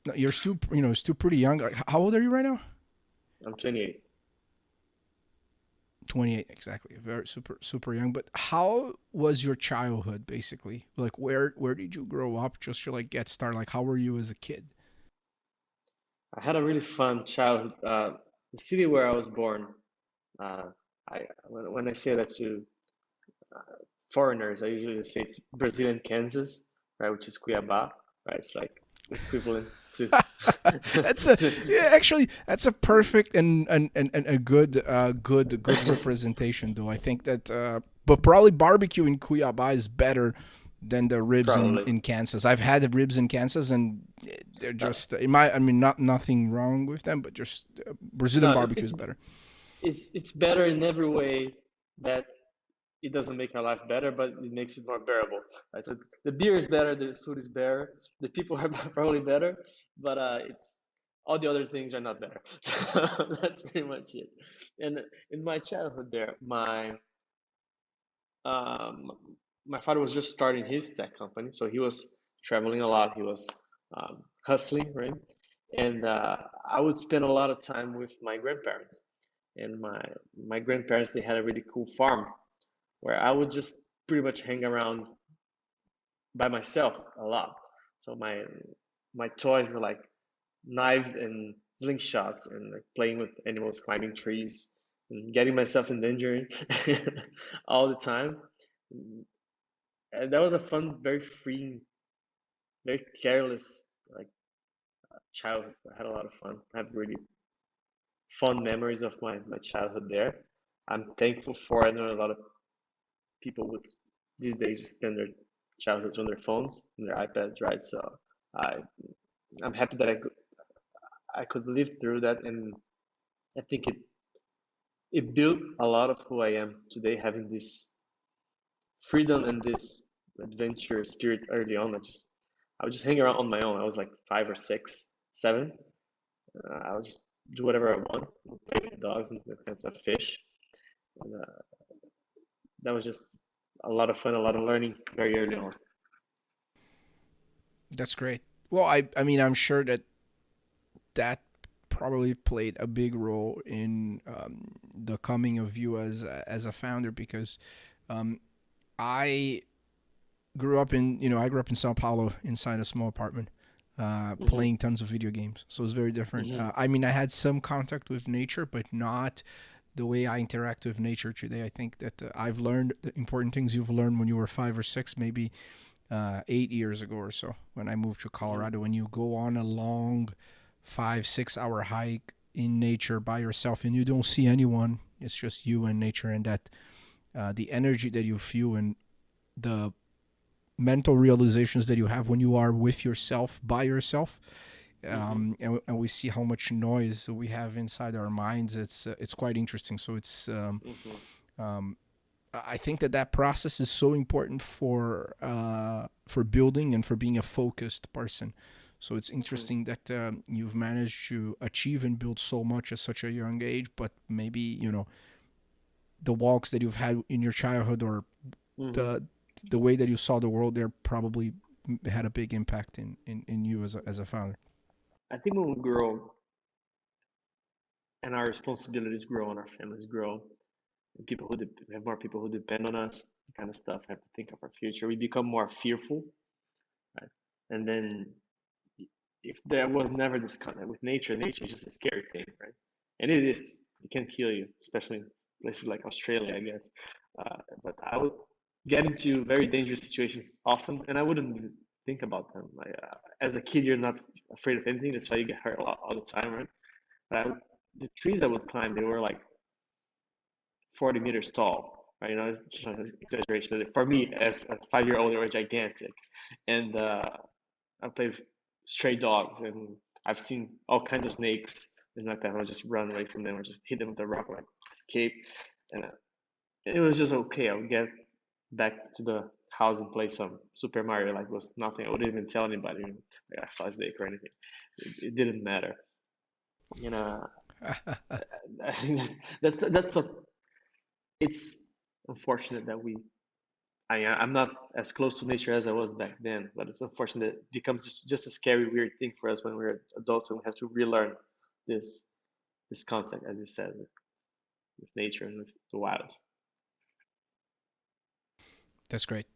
No, you're still, still pretty young. Like, how old are you right now? I'm 28. 28, exactly. Very super, super young. But how was your childhood, basically? Like, where did you grow up? Just to like get started. Like, how were you as a kid? I had a really fun childhood. The city where I was born, uh, when I say that to foreigners, I usually say it's Brazilian Kansas, right, which is Cuiabá, right? It's like equivalent to That's a to yeah, actually that's a perfect and a good representation though. I think that but probably barbecue in Cuiabá is better than the ribs probably. in Kansas. I've had the ribs in Kansas and they're Uh, just in my I mean not nothing wrong with them, but just Brazilian no, barbecue is better. it's better in every way that it doesn't make our life better, but it makes it more bearable. Right? So the beer is better, the food is better, the people are probably better, but it's all the other things are not better. So that's pretty much it. And in my childhood, there, um, my father was just starting his tech company, so he was traveling a lot. He was hustling, right? And I would spend a lot of time with my grandparents. And my grandparents, they had a really cool farm where I would just pretty much hang around by myself a lot. So my toys were like knives and slingshots and like playing with animals, climbing trees, and getting myself in danger all the time. And that was a fun, very freeing, very careless like childhood. I had a lot of fun. I have really fond memories of my childhood there. I'm thankful for. I know a lot of people would these days spend their childhoods on their phones and their iPads, right? So I I'm happy that I could live through that, and I think it built a lot of who I am today, having this freedom and this adventure spirit early on. I would just hang around on my own. I was like 5 or 6, 7. I would just do whatever I want, play with dogs and that kind of stuff, fish. And, that was just a lot of fun, a lot of learning very early on. That's great. Well, I mean I'm sure that that probably played a big role in the coming of you as a founder because um, I I grew up in Sao Paulo inside a small apartment, Hmm. playing tons of video games. So it's very different. Hmm. I mean, I had some contact with nature, but not the way I interact with nature today. I think that I've learned the important things you've learned when you were 5 or 6, maybe 8 years ago or so, when I moved to Hmm. Colorado. When you go on a long 5, 6 hour hike in nature by yourself and you don't see anyone, it's just you and nature, and that the energy that you feel and the mental realizations that you have when you are with yourself by yourself, Hmm. and we see how much noise we have inside our minds. It's quite interesting. So Hmm. um, I think that that process is so important for building and for being a focused person. So it's Hmm. interesting that you've managed to achieve and build so much at such a young age, but maybe the walks that you've had in your childhood or Hmm. the the way that you saw the world there probably had a big impact in you as a founder. I think when we grow and our responsibilities grow and our families grow, and we have more people who depend on us, kind of stuff. We have to think of our future. We become more fearful, right? And then if there was never this contact with nature, nature is just a scary thing, right? And it is. It can kill you, especially in places like Australia, I guess. But I would get into very dangerous situations often, and I wouldn't even think about them. Like, as a kid, you're not afraid of anything. That's why you get hurt a lot all the time, right? But the trees I would climb, they were like 40 meters tall, right? It's just an exaggeration, but for me, as a 5-year-old, they were gigantic. And I played with stray dogs, and I've seen all kinds of snakes and like that. I would just run away from them or just hit them with a rock, or like escape. And it was just okay. I would get back to the house and play some Super Mario like it was nothing. I wouldn't even tell anybody like I saw a snake or anything. It didn't matter. You know, that's what it's unfortunate that we I'm not as close to nature as I was back then, but it's unfortunate it becomes just a scary, weird thing for us when we're adults and we have to relearn this this contact, as you said, with nature and with the wild. That's great.